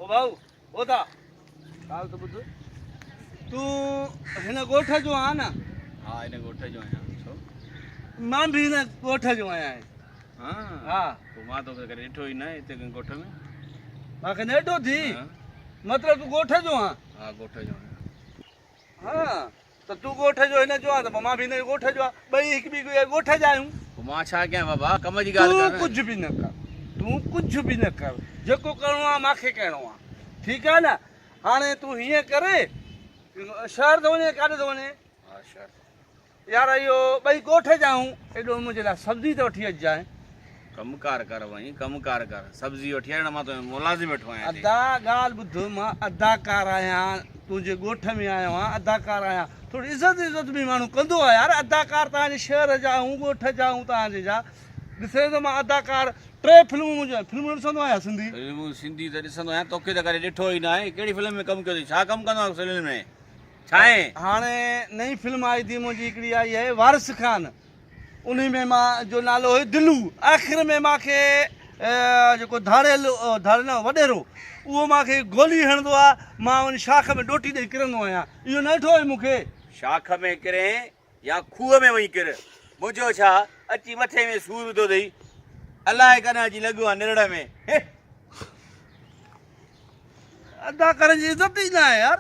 ओ भाऊ होता काल तो बुध तू हिन गोठ जो आ ना हाँ इन गोठे जो आया छो मां भी हिन गोठ जो आया है हाँ हाँ तो मां तो करे ॾिठो ई न हिते गोठे में मांखे नेडो थी हाँ मतलब तू गोठ जो आ हाँ गोठे जो आया हाँ तो तू गोठ जो हिन जो आ तो मां भी हिन गोठ जो आ ॿई हिक ॿी गोठ जा आहियूं तो मां छा कयां बाबा कम जी ॻाल्हि तू कर कुछ भी न कर तू कुछ भी न कर जेको करणो आहे मांखे करणो आहे ठीकु आहे न हाणे तू हीअं करे शहर थो वञे काॾे थो वञे हाँ शर यार इहो ॿई ॻोठ जाऊं एॾो मुंहिंजे लाइ सब्जी त वठी अचिजांइ कमकार कर वहीं कमकार कर सब्जी वठी आया मां तो मुलाज़िम वेठो आहियां हिते। अदा ॻाल्हि ॿुध मां अदाकार आहियां तुंहिंजे ॻोठ में आयो आहियां अदाकार आहियां थोरी इज़त बि माण्हू कंदो आहे यार अदाकार तव्हांजे शहर जा आहियूं ॻोठ जा आहियूं तव्हांजे जा ॾिसे त मां अदाकार 3 फिल्मूं मुंहिंजूं फिल्मूं ॾिसंदो आहियां सिंधी फिल्मूं सिंधी त ॾिसंदो आहियां तोखे त करे ॾिठो ई न आहे कहिड़ी फिल्म में कमु कयो अथई छा कमु कंदो आहे फिल्म में छा आहे हाणे नई फिल्म आई थी मुंहिंजी हिकिड़ी आई आहे वारिस खान उन में मां जो नालो हुयो दिलू आख़िर में मूंखे जेको धाड़ेल न वॾेरो उहो मूंखे गोली हणंदो आहे मां उन शाख में ॾोटी ॾेई किरंदो आहियां इहो न ॾिठो आहे मूंखे शाख में किरे या खूह में वही किर मुंहिंजो छा अची मथे में सूर विधो अथई अलाए कॾहिं अची लॻो आहे निरड़ में अदाकारनि जी इज़त ई न आहे यार